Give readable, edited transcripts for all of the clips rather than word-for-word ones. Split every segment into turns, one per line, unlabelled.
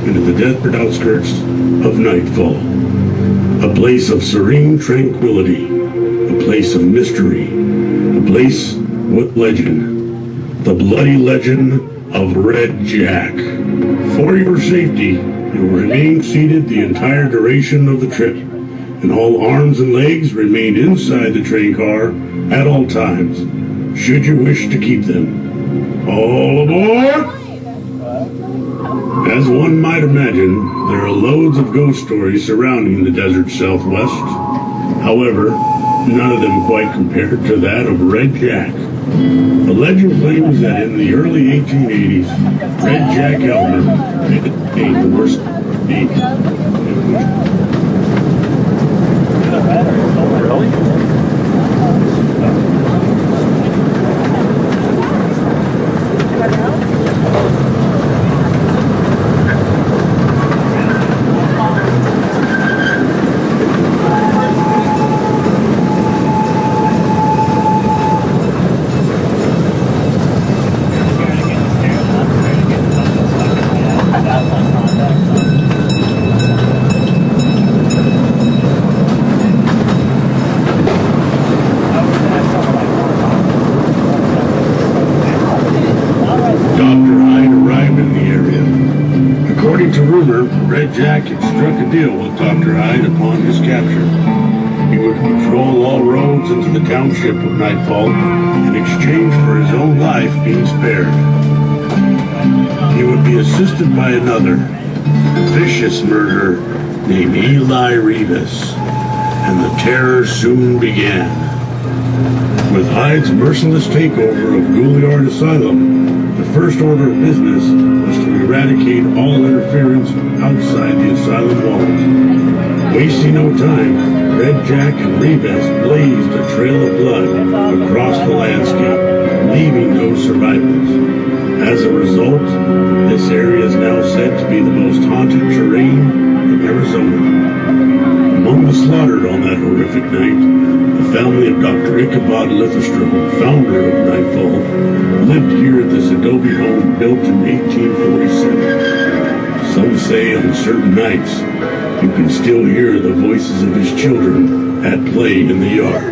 into the desert outskirts of Nightfall. A place of serene tranquility, a place of mystery, a place with legend. The bloody legend of Red Jack. For your safety, you will remain seated the entire duration of the trip, and all arms and legs remain inside the train car at all times, should you wish to keep them. All aboard! As one might imagine, there are loads of ghost stories surrounding the desert Southwest. However, none of them quite compared to that of Red Jack. The legend claims that in the early 1880s, Red Jack Elmer became the worst thief. Red Jack had struck a deal with Dr. Hyde upon his capture. He would patrol all roads into the township of Nightfall in exchange for his own life being spared. He would be assisted by another vicious murderer named Eli Rivas, and the terror soon began. With Hyde's merciless takeover of Gouliard Asylum, the first order of business was to eradicate all interference outside the asylum walls. Wasting no time, Red Jack and Rivas blazed a trail of blood across the landscape, leaving no survivors. As a result, this area is now said to be the most haunted terrain in Arizona. Among the slaughtered on that horrific night, the family of Dr. Ichabod Lithestrom, founder of Nightfall, lived here at this adobe home built in 1847. Some say on certain nights, you can still hear the voices of his children at play in the yard.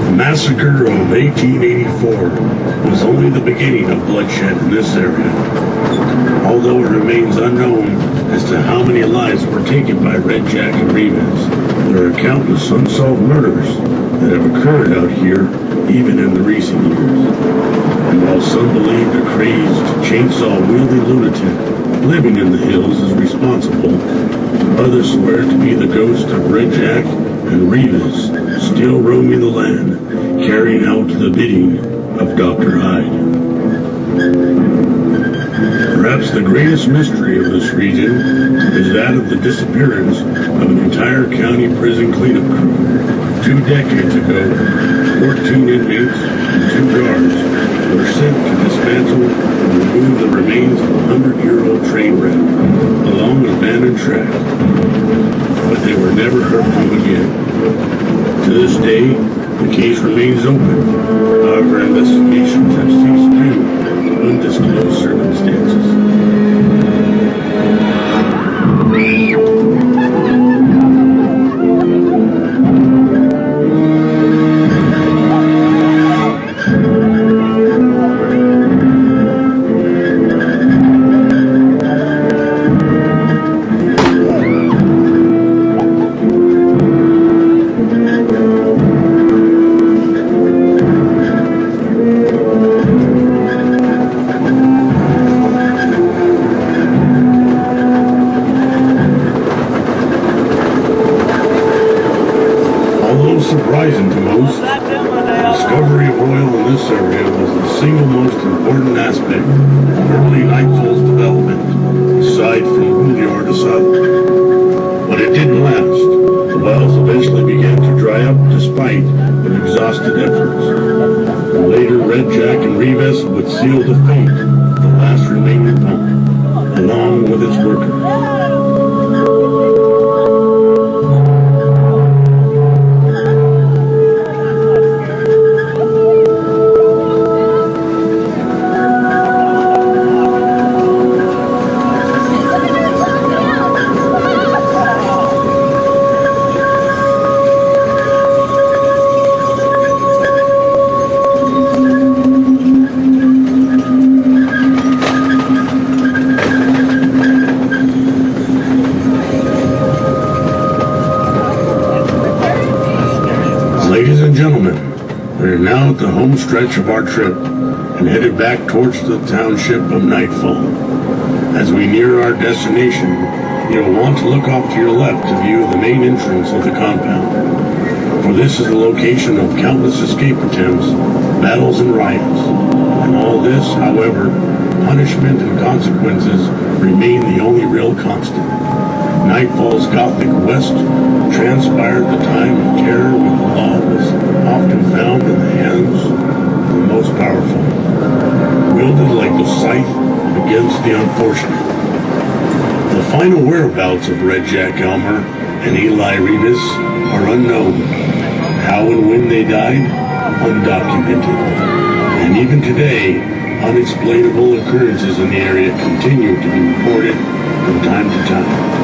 The massacre of 1884 was only the beginning of bloodshed in this area. Although it remains unknown as to how many lives were taken by Red Jack and Rivas, there are countless unsolved murders that have occurred out here even in the recent years. And while some believe a crazed, chainsaw-wielding lunatic living in the hills is responsible, others swear to be the ghost of Red Jack and Rivas still roaming the land, carrying out the bidding of Dr. Hyde. Perhaps the greatest mystery of this region is that of the disappearance of an entire county prison cleanup crew. 2 decades ago, 14 inmates and 2 guards were sent to dismantle and remove the remains of a 100-year-old train wreck along an abandoned track, but they were never heard from again. To this day, the case remains open. However, investigations have ceased due to undisclosed circumstances. Surprising to most, the discovery of oil in this area was the single most important aspect of early Nightfall's development, aside from Gouliard Asylum. But it didn't last. The wells eventually began to dry up despite of exhausted efforts. And later, Red Jack and Rivas would seal the fate of the last remaining pond. home stretch of our trip and headed back towards the township of Nightfall. As we near our destination, you'll want to look off to your left to view the main entrance of the compound, for this is the location of countless escape attempts, battles, and riots. And all this, however, punishment and consequences remain the only real constant. Nightfall's Gothic West transpired the time of terror when the law was often found in the hands of the most powerful, wielded like the scythe against the unfortunate. The final whereabouts of Red Jack Elmer and Eli Rivas are unknown. How and when they died, undocumented. And even today, unexplainable occurrences in the area continue to be reported from time to time.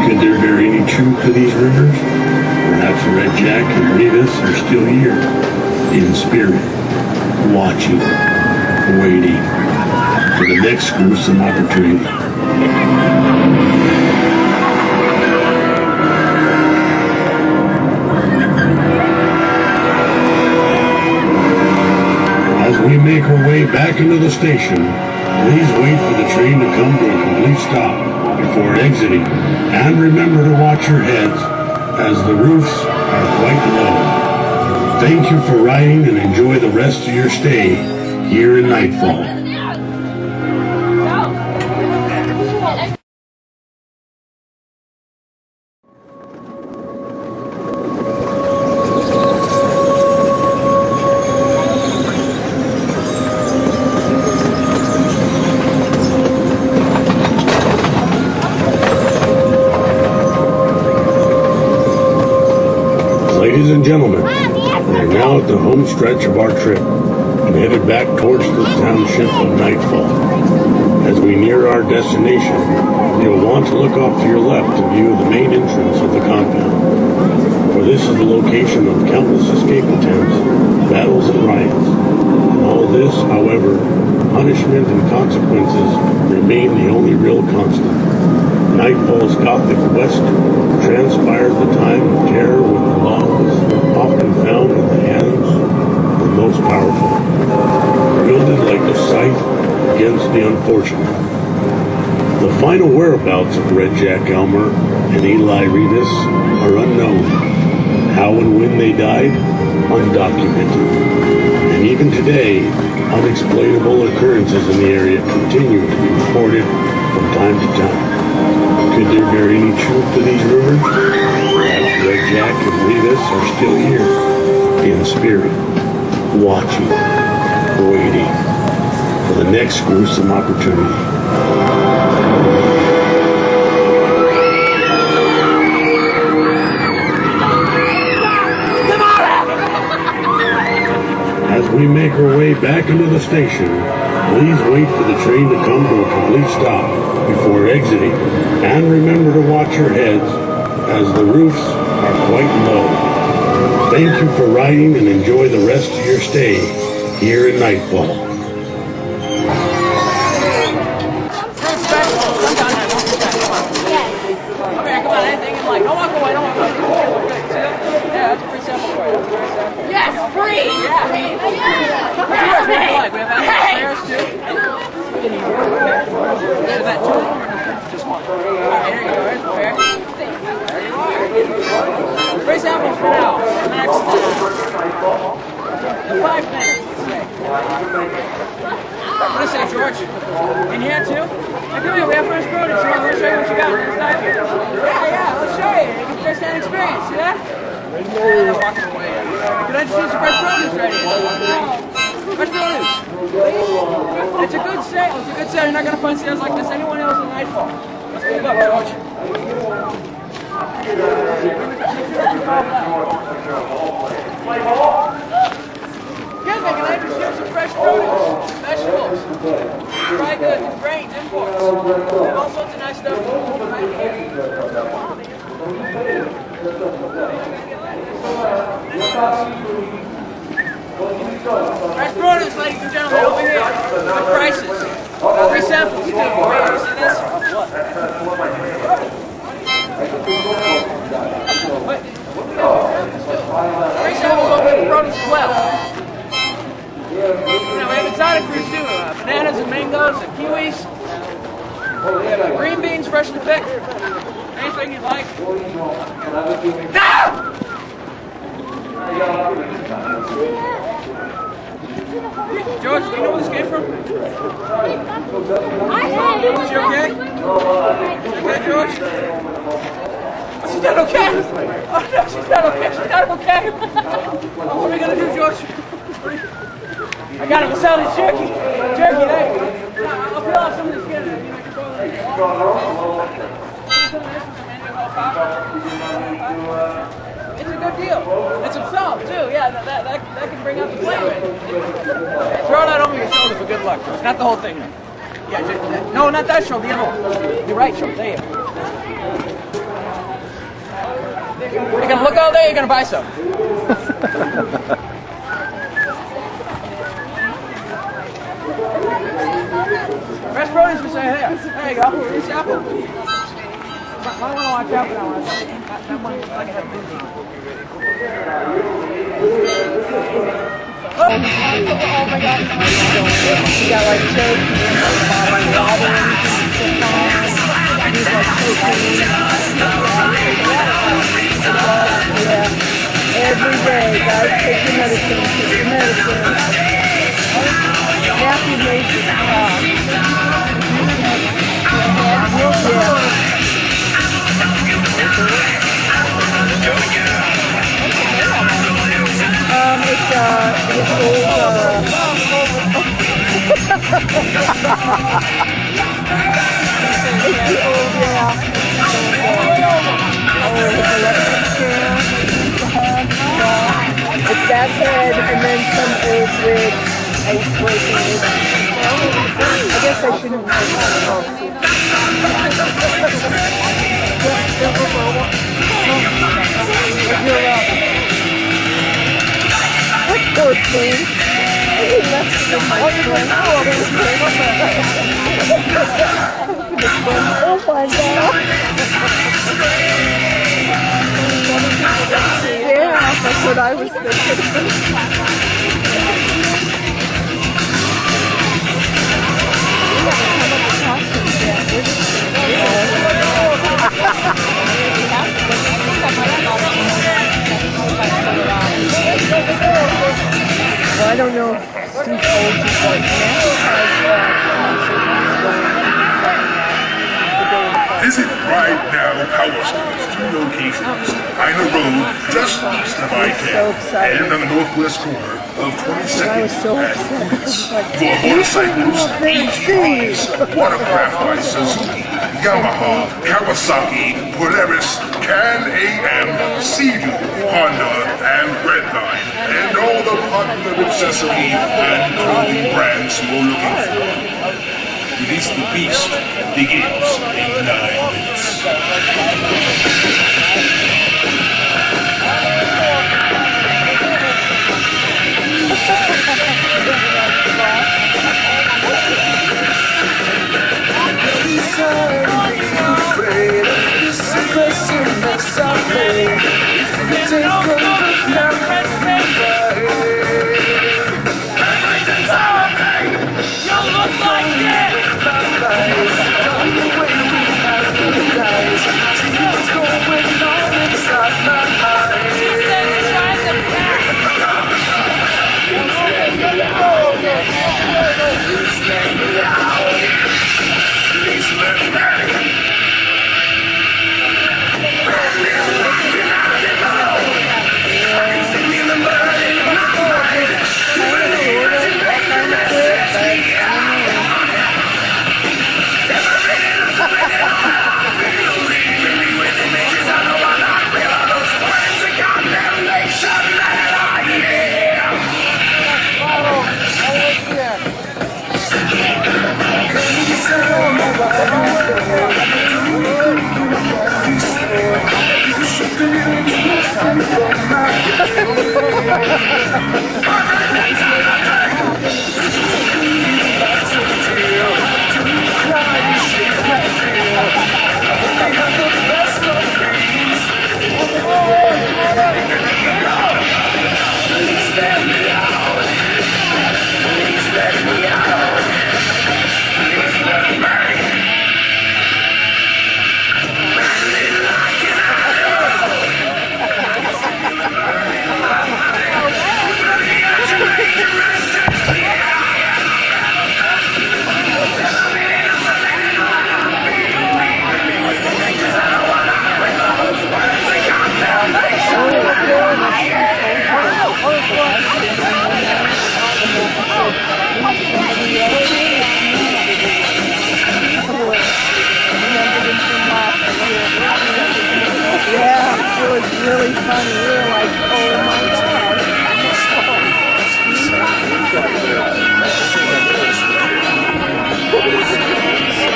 Could there be any truth to these rumors? Perhaps Red Jack and Rivas are still here, in spirit, watching, waiting for the next gruesome opportunity. As we make our way back into the station, please wait for the train to come to a complete stop before exiting, and remember to watch your heads as the roofs are quite low. Thank you for riding and enjoy the rest of your stay here in Nightfall. Ladies and gentlemen, we are now at the home stretch of our trip and headed back towards the township of Nightfall. As we near our destination, you'll want to look off to your left to view the main entrance of the compound, for this is the location of countless escape attempts, battles, and riots. And all this, however, punishment and consequences remain the only real constant. Nightfall's Gothic West transpired the time of terror when the law was often found in the hands of the most powerful, wielded like the scythe against the unfortunate. The final whereabouts of Red Jack Elmer and Eli Rivas are unknown. How and when they died, undocumented. And even today, unexplainable occurrences in the area continue to be reported from time to time. Could there be any truth to these rumors? Perhaps Red Jack and Rivas are still here, in spirit, watching, waiting for the next gruesome opportunity. As we make our way back into the station, please wait for the train to come to a complete stop before exiting, and remember to watch your heads as the roofs are quite low. Thank you for riding and enjoy the rest of your stay here in Nightfall.
Yes, free! Free samples for now. Next 5 minutes. What do you say, George? In here too? Hey, come here, we have fresh produce. You want to show you what you got? Yeah, let's show you. It's first hand experience, see that? Walking away. Can I just use some fresh produce right here? Fresh produce. It's a good sale. It's a good sale. You're not going to find sales like this anywhere else in Nightfall. Let's go look, George. Excuse me, can I just use some fresh produce? Vegetables. Dry goods, grains, imports. All sorts of nice stuff. Right here. Fresh produce, ladies and gentlemen, over here. Good prices. Free samples, too. You see this? Free samples over here for produce as well. Green beans, freshly picked. Anything you'd like. Ah! George, do you know where this came from? Is she okay? Okay, George? She's not okay. Oh no, she's not okay. She's not okay. Oh, what are we gonna do, George? I gotta go sell this jerky. Jerky, there. I'll peel off some of this skin and I can throw it in. It's a good deal. And some salt too. Yeah, that can bring out the flavor. Throw that over your shoulder for good luck. It's not the whole thing. Yeah, no, not that shoulder. The other one. Your right shoulder. There you go. You're gonna look all day. You're gonna buy some. Fresh produce for sale here. There you go. Here's the apple. I want to watch out for that one. That one looks like it has busy. Oh my God. You got like turkey, like robins, chiffon. These like turkey. Yeah. Every day, guys, take your medicine. Take your medicine. Matthew made this it's old, it's the old, it's that head and then some old wig. Ice breaking. I guess I shouldn't have what poor thing? He left the microphone. Oh my God. Yeah, that's what I was thinking. Well, I don't know if Steve's old people
Visit right now Power Store's 2 locations. Pine Road, just east of I-10, and on the northwest corner of 22nd and Lucas. For motorcycles, ATVs, watercraft by Suzuki, Yamaha, Kawasaki, Polaris, Can-Am, Sea-Doo, Honda, and Redline, and all the popular accessory and clothing brands you're looking for. Release the Beast begins in 9 minutes.
really funny. We were like, oh my God.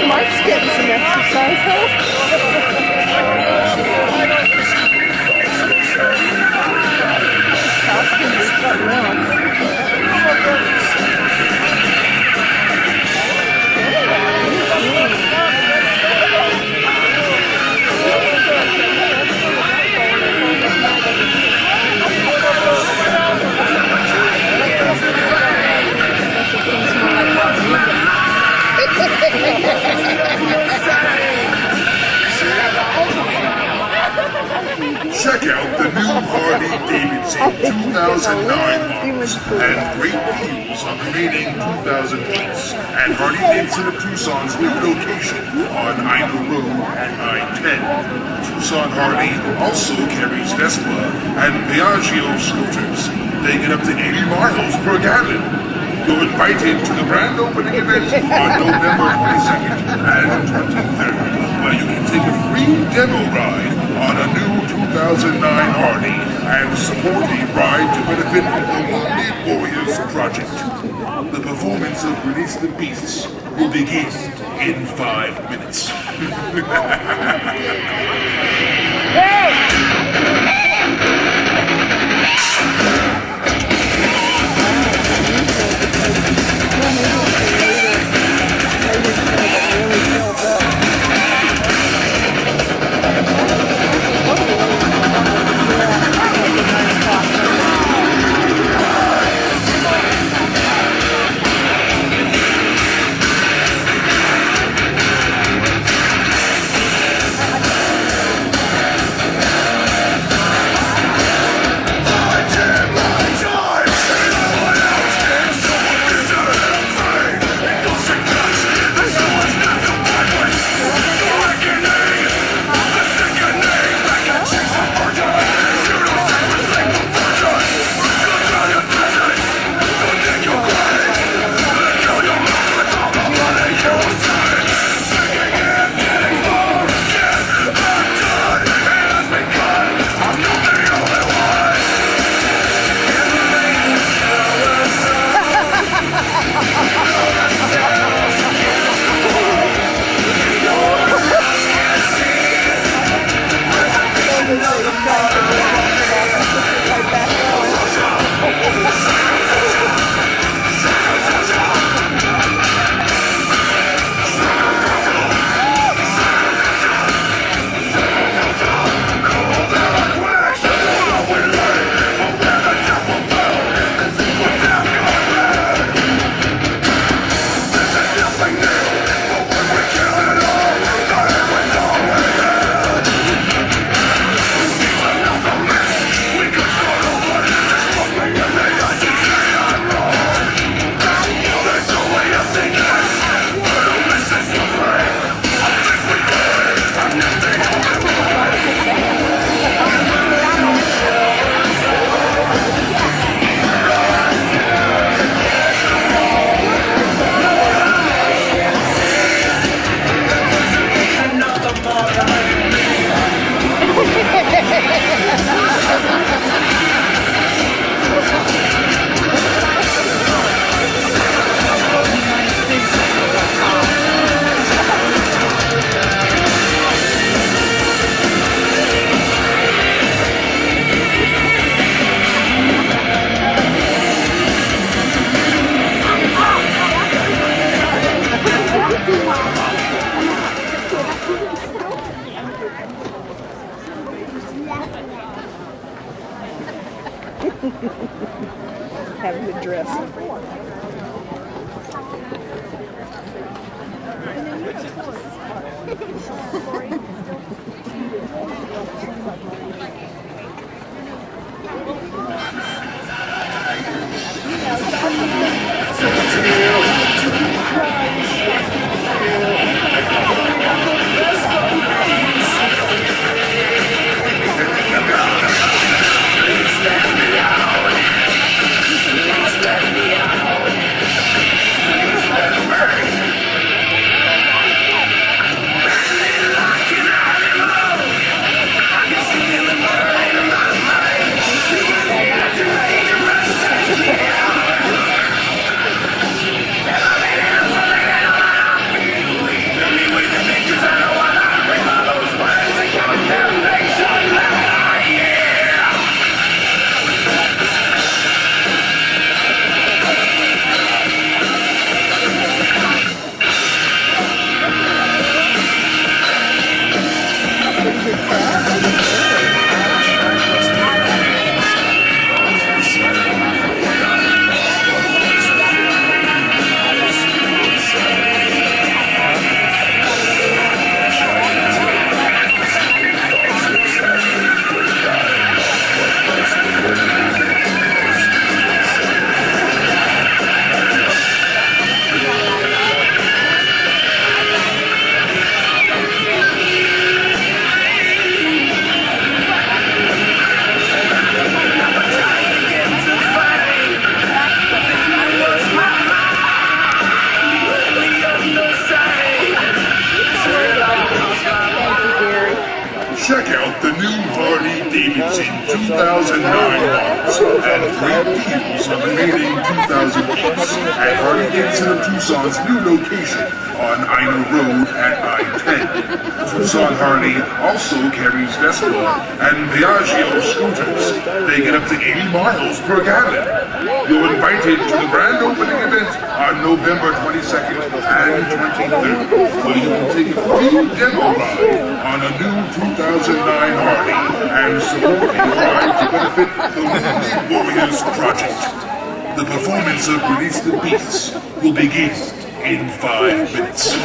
Mark's getting some exercise, huh?
Check out the new Harley-Davidson 2009 models and great deals on the remaining 2008s at Harley-Davidson of Tucson's new location on Ina Road and I-10. Tucson Harley also carries Vespa and Piaggio scooters. They get up to 80 miles per gallon. You're invited to the grand opening event on November 22nd and 23rd, where you can take a free demo ride on a new 2009 Harley and support a ride to benefit the Wounded Warriors Project. The performance of Release the Beasts will begin in 5 minutes.
Have a good dress.
check out the new Harley-Davidson 2009 models and great deals on the remaining 2000 piece at Harley-Davidson of Tucson's new location on Ina Road at I-10. Tucson Harley also carries Vespa and Piaggio scooters. They get up to 80 miles per gallon. You're invited to the grand opening event on November 22nd and 23rd, where you can take a free demo ride on a new 2009 Harley and support a ride to benefit the Wounded Warriors Project. The performance of Release the Beasts will begin in 5 minutes.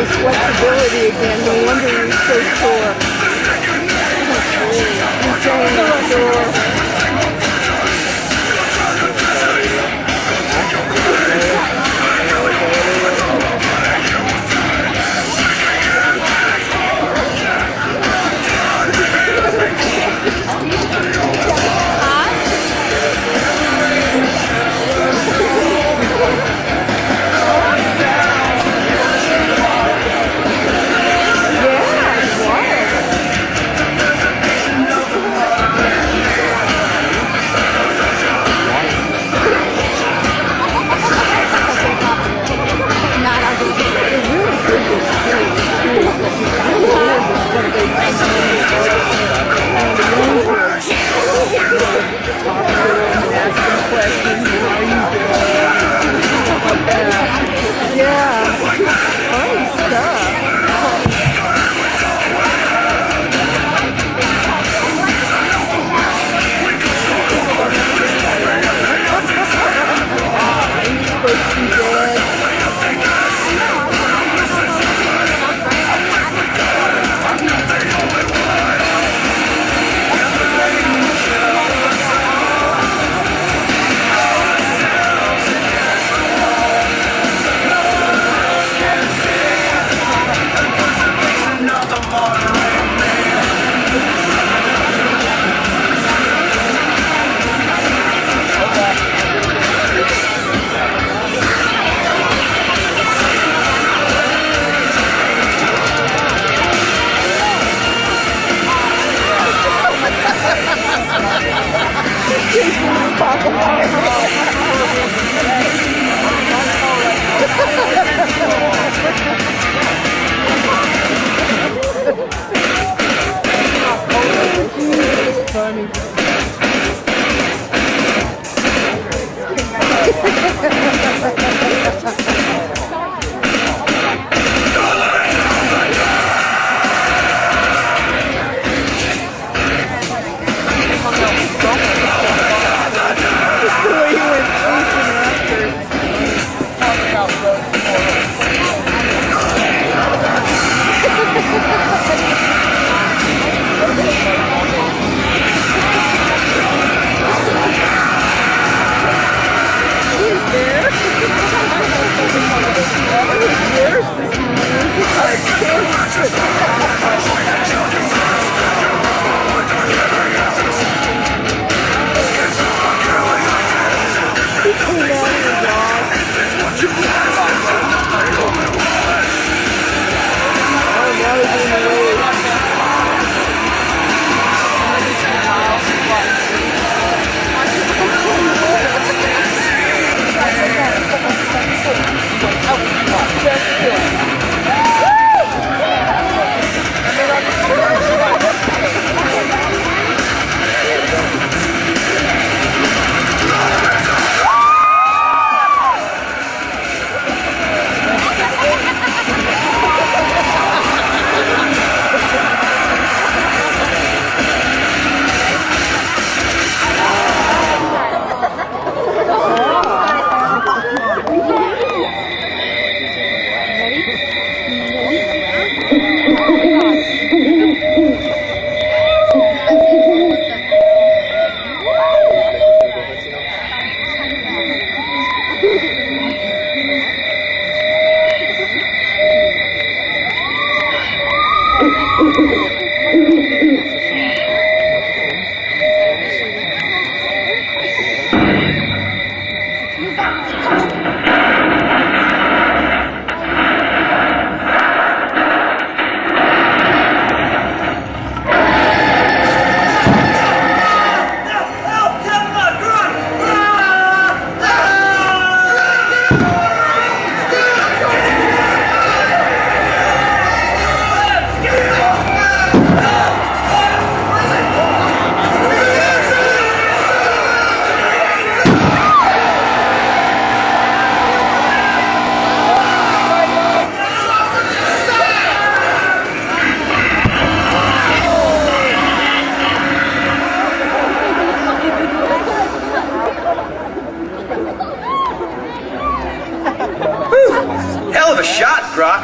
Flexibility again. No wonder you're so sore. You're so sore.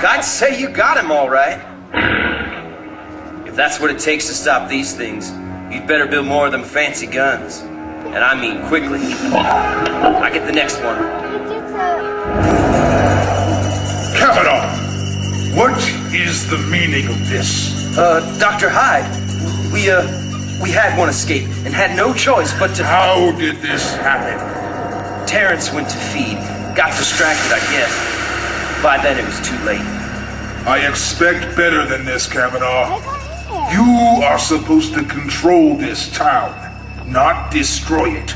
I'd say you got him all right. If that's what it takes to stop these things, you'd better build more of them fancy guns. And I mean quickly. I get the next one.
Kavanaugh, what is the meaning of this?
Dr. Hyde, we had one escape and had no choice but to...
How did this happen?
Terrence went to feed. Got distracted, I guess. By then it was too late.
I expect better than this, Kavanaugh. You are supposed to control this town, not destroy it.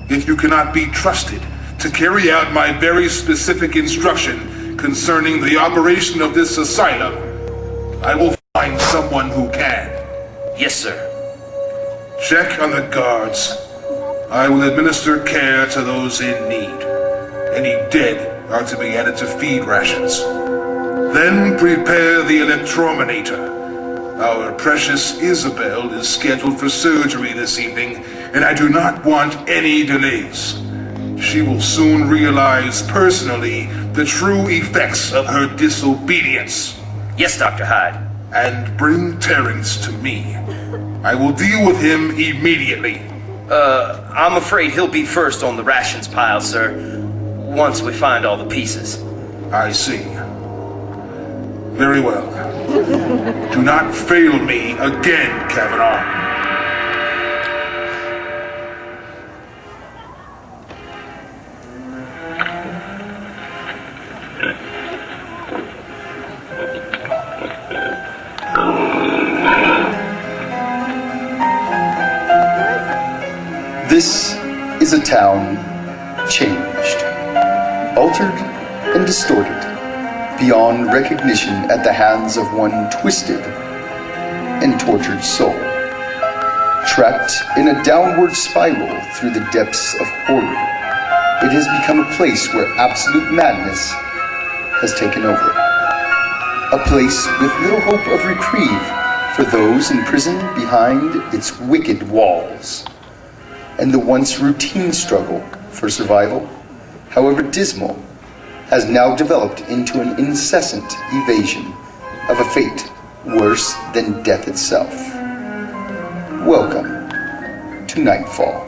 If you cannot be trusted to carry out my very specific instruction concerning the operation of this asylum, I will find someone who can.
Yes, sir.
Check on the guards. I will administer care to those in need. Any dead are to be added to feed rations. Then prepare the electrominator. Our precious Isabel is scheduled for surgery this evening, and I do not want any delays. She will soon realize personally the true effects of her disobedience.
Yes, Dr. Hyde.
And bring Terrence to me. I will deal with him immediately.
I'm afraid he'll be first on the rations pile, sir. Once we find all the pieces.
I see. Very well. Do not fail me again, Kavanaugh.
This is a town changed, altered and distorted beyond recognition at the hands of one twisted and tortured soul, trapped in a downward spiral through the depths of horror. It has become a place where absolute madness has taken over, a place with little hope of reprieve for those imprisoned behind its wicked walls. And the once routine struggle for survival, however dismal, has now developed into an incessant evasion of a fate worse than death itself. Welcome to Nightfall.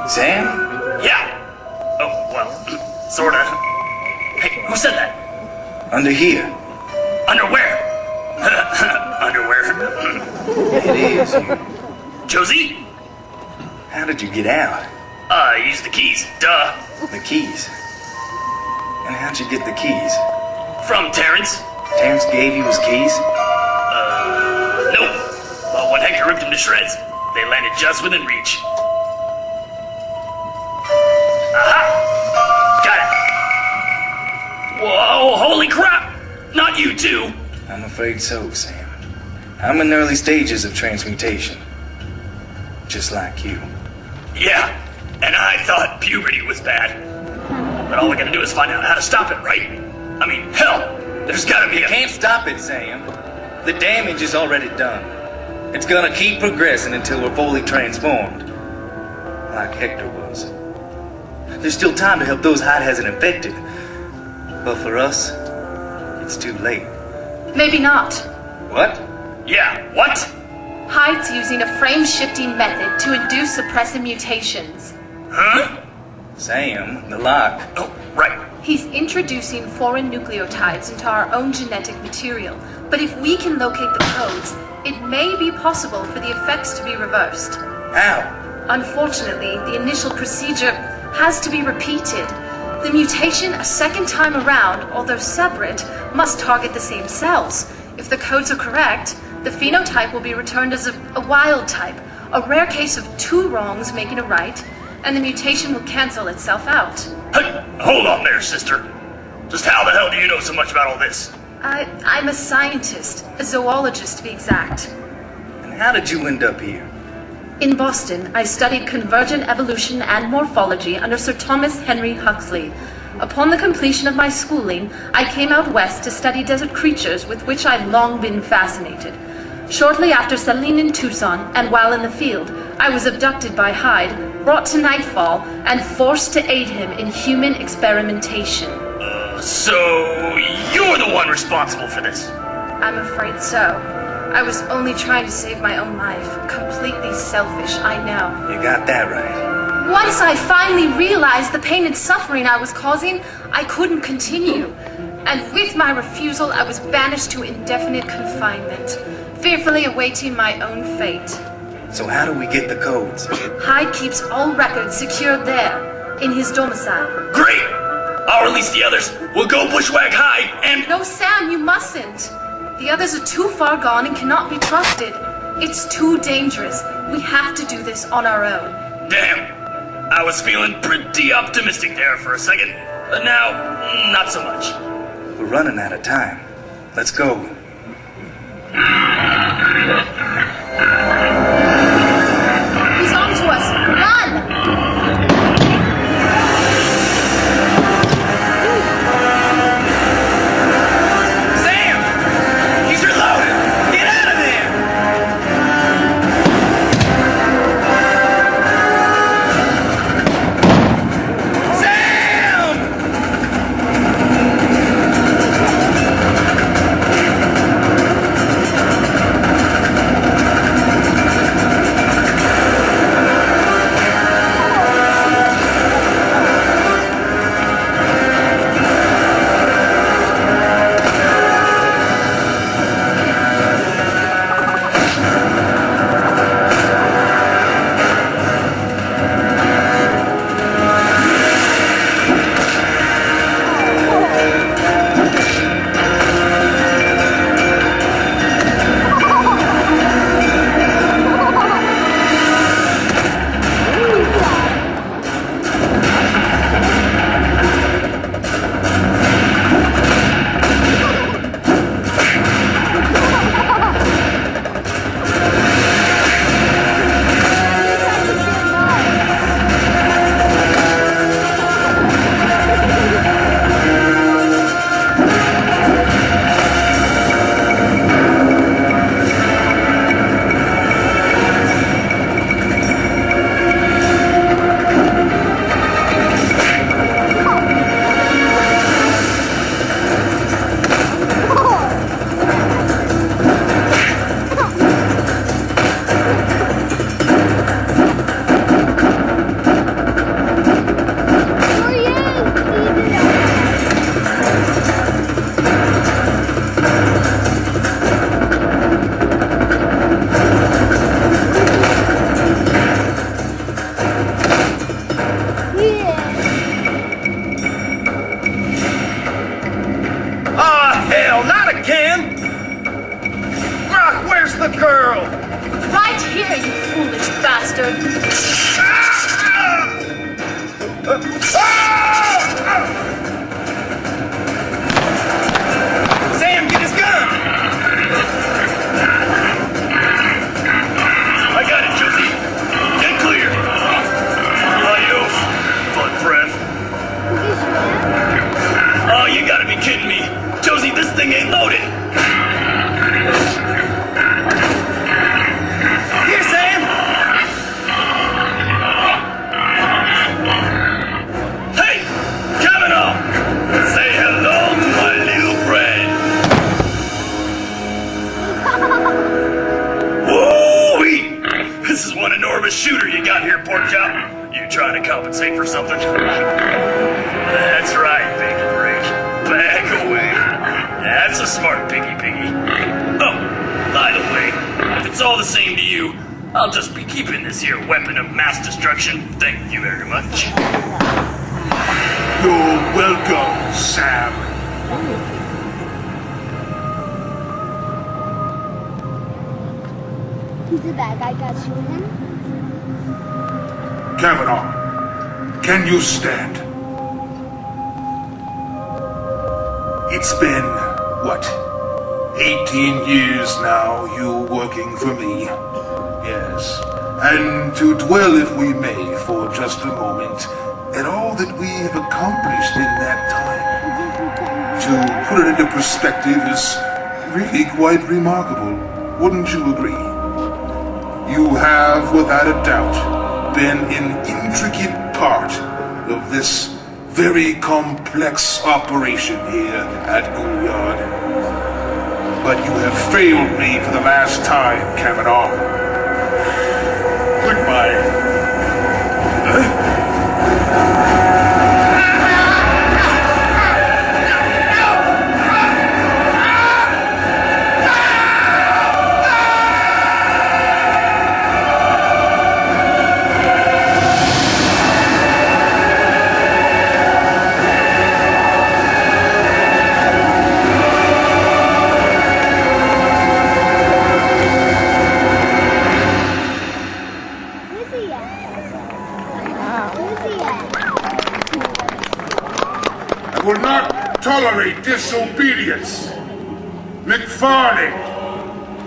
Sam? Yeah. Oh, well, sorta. Hey, who said that?
Under here.
Under where? Underwear.
It is you.
Josie?
How did you get out?
I used the keys. Duh.
The keys. And how'd you get the keys?
From Terrence.
Terrence gave you his keys?
Nope. But when Hector ripped them to shreds, they landed just within reach. Aha! Got it. Whoa, holy crap! Not you too.
I'm afraid so, Sam.
I'm in early stages of transmutation. Just like you.
Yeah, and I thought puberty was bad. But all we gotta do is find out how to stop it, right? I mean, hell, there's gotta be a...
Can't stop it, Sam. The damage is already done. It's gonna keep progressing until we're fully transformed. Like Hector was. There's still time to help those Hyde hasn't infected. But for us, it's too late.
Maybe not.
What?
Yeah, what?
Hyde's using a frame-shifting method to induce suppressive mutations.
Huh?
Sam, the lock.
Oh, right.
He's introducing foreign nucleotides into our own genetic material. But if we can locate the codes, it may be possible for the effects to be reversed.
How?
Unfortunately, the initial procedure has to be repeated. The mutation a second time around, although separate, must target the same cells. If the codes are correct, the phenotype will be returned as a wild type, a rare case of two wrongs making a right, and the mutation will cancel itself out.
Hey, hold on there, sister. Just how the hell do you know so much about all this?
I'm a scientist, a zoologist to be exact.
And how did you end up here?
In Boston, I studied convergent evolution and morphology under Sir Thomas Henry Huxley. Upon the completion of my schooling, I came out west to study desert creatures with which I've long been fascinated. Shortly after settling in Tucson, and while in the field, I was abducted by Hyde, brought to Nightfall, and forced to aid him in human experimentation.
So you're the one responsible for this?
I'm afraid so. I was only trying to save my own life. Completely selfish, I know.
You got that right.
Once I finally realized the pain and suffering I was causing, I couldn't continue. And with my refusal, I was banished to indefinite confinement, fearfully awaiting my own fate.
So how do we get the codes?
Hyde keeps all records secured there, in his domicile.
Great! I'll release the others. We'll go bushwhack Hyde and...
No, Sam, you mustn't. The others are too far gone and cannot be trusted. It's too dangerous. We have to do this on our own.
Damn. I was feeling pretty optimistic there for a second. But now, not so much.
We're running out of time. Let's go.
He's on to us. Run!
Sam, get his gun! a shooter you got here, pork chop. You trying to compensate for something? That's right, Piggy Break. Back away. That's a smart piggy. Oh, by the way, if it's all the same to you, I'll just be keeping this here weapon of mass destruction. Thank you very much.
You're welcome, Sam.
Who's the bad guy got shooting?
Kavanaugh, can you stand? It's been, what, 18 years now you working for me? Yes. And to dwell, if we may, for just a moment, at all that we have accomplished in that time. To put it into perspective is really quite remarkable. Wouldn't you agree? You have, without a doubt, been an intricate part of this very complex operation here at Schoolyard. But you have failed me for the last time, Kavanaugh. Goodbye. Will not tolerate disobedience. McFarlane,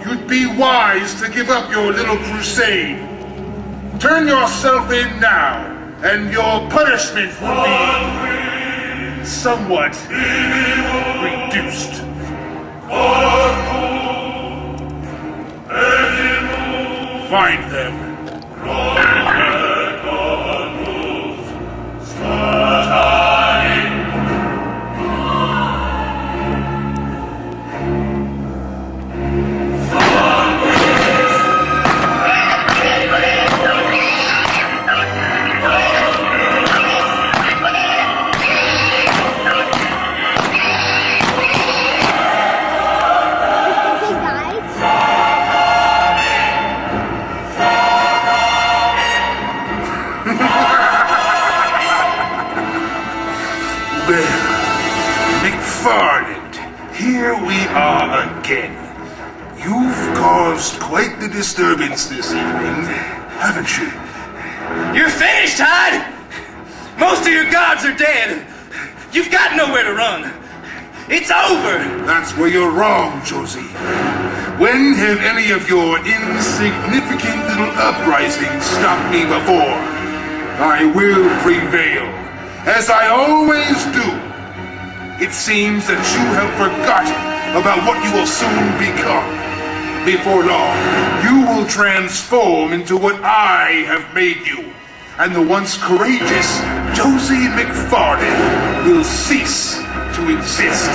you'd be wise to give up your little crusade. Turn yourself in now, and your punishment will be somewhat reduced. Find them. Here we are again. You've caused quite the disturbance this evening, haven't you?
You're finished, Hyde! Most of your guards are dead. You've got nowhere to run. It's over.
That's where you're wrong, Josie. When have any of your insignificant little uprisings stopped me before? I will prevail, as I always do. It seems that you have forgotten about what you will soon become. Before long, you will transform into what I have made you. And the once courageous Josie McFarlane will cease to exist.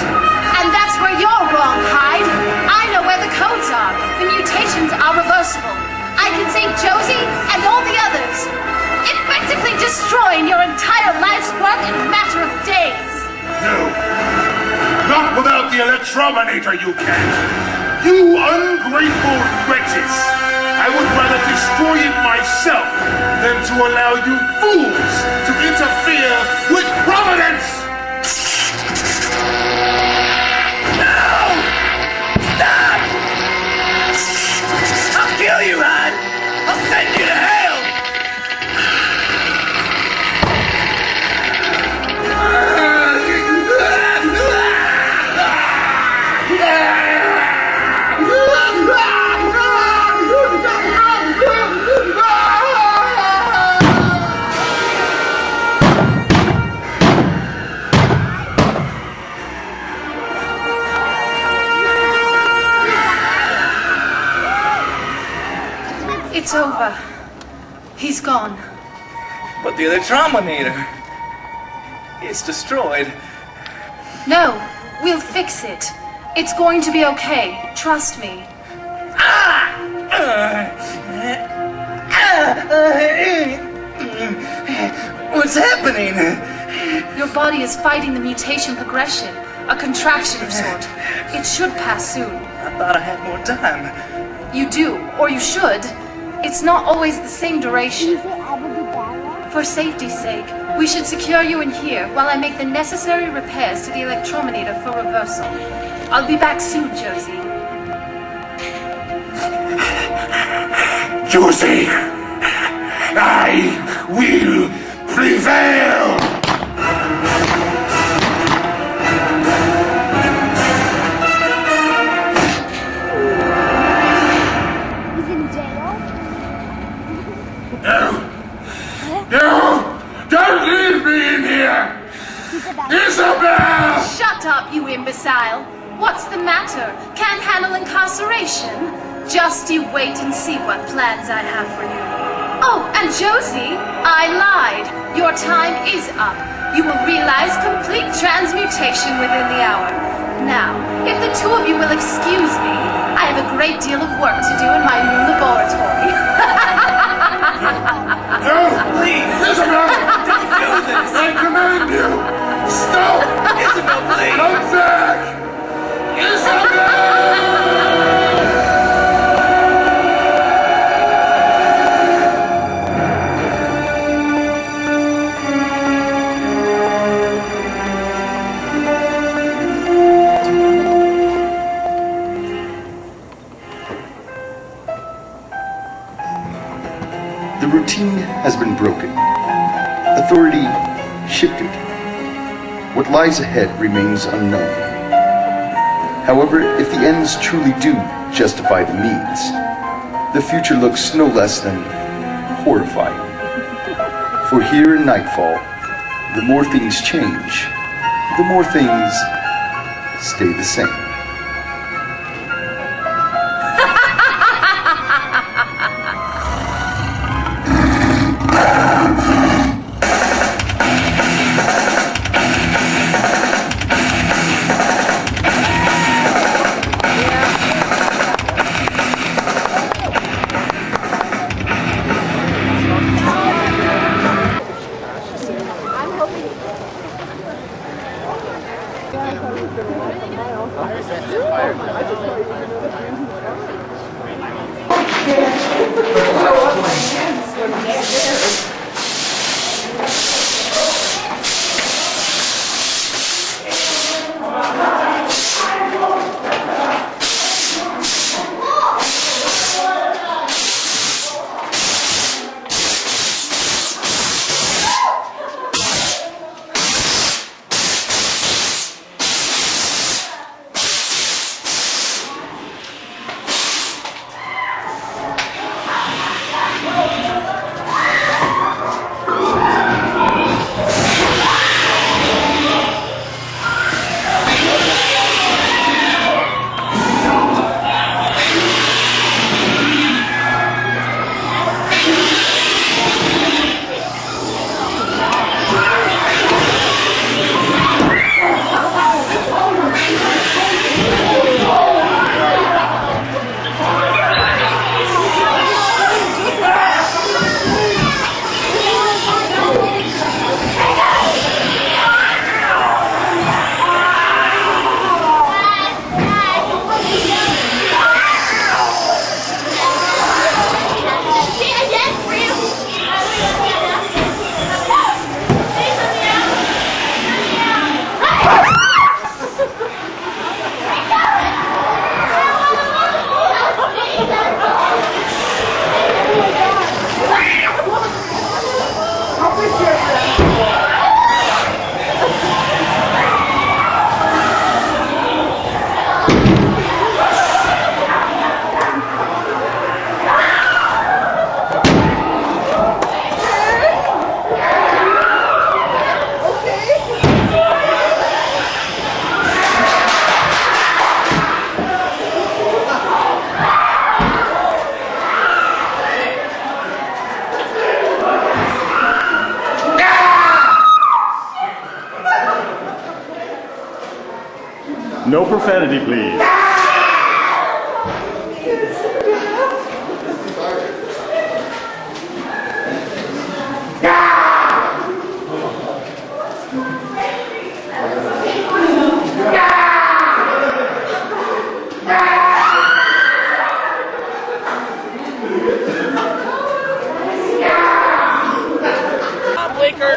And that's where you're wrong, Hyde. I know where the codes are. The mutations are reversible. I can save Josie and all the others, effectively destroying your entire life's work in a matter of days.
No. Not without the Electrominator, you can't. You ungrateful wretches. I would rather destroy it myself than to allow you fools to interfere with Providence!
No! Stop! I'll kill you, Hyde! I'll send you to hell!
It's over. He's gone.
But the Electrominator is destroyed.
No, we'll fix it. It's going to be okay. Trust me.
Ah! What's happening?
Your body is fighting the mutation progression, a contraction of sort. It should pass soon.
I thought I had more time.
You do, or you should. It's not always the same duration. For safety's sake, we should secure you in here while I make the necessary repairs to the electrometer for reversal. I'll be back soon, Josie.
Josie, I will prevail!
He's in jail?
No! Don't leave me in here! Isabel!
Shut up, you imbecile! What's the matter? Can't handle incarceration? Just you wait and see what plans I have for you. Oh, and Josie, I lied. Your time is up. You will realize complete transmutation within the hour. Now, if the two of you will excuse me, I have a great deal of work to do in my new laboratory.
No! Please! Isabel!
Don't do this!
I command you! Stop!
Isabel, please!
Come back! Isabel!
The routine has been broken. Authority shifted. What lies ahead remains unknown. However, if the ends truly do justify the means, the future looks no less than horrifying. For here in Nightfall, the more things change, the more things stay the same.
No profanity, please.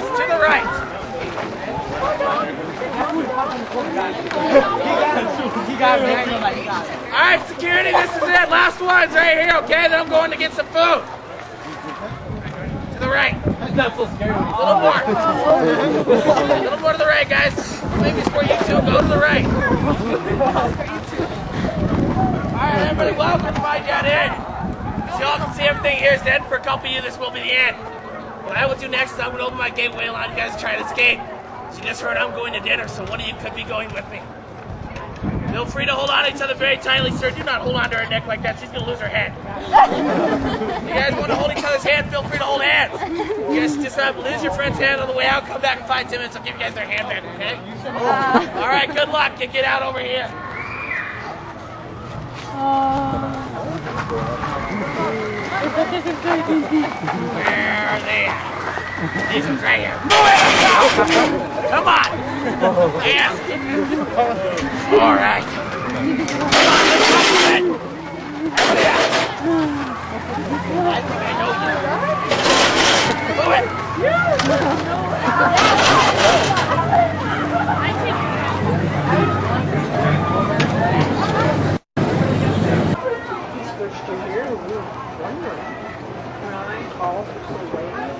doors to the right. Alright, security, this is it. Last one's right here, okay? Then I'm going to get some food. To the right. That's so scary. A little more. A little more to the right, guys. Maybe it's for you two. Go to the right. Alright, everybody, welcome to my down in. So y'all can see everything here is dead. For a couple of you, this will be the end. What I will do next is I'm going to open my gateway and allow you guys to try to escape. So you just heard I'm going to dinner, so one of you could be going with me. Feel free to hold on to each other very tightly, sir. Do not hold on to her neck like that. She's going to lose her head. If you guys want to hold each other's hand, feel free to hold hands. You guys just lose your friend's hand on the way out. Come back in 5-10 minutes. I'll give you guys their hand then, okay? All right, good luck. Get out over here. Where are they at? These ones right here. Move it! Come on! Yeah. All right. Come on, let's go with it. Yeah. I think I know you. Move it!
When I called for some ladies,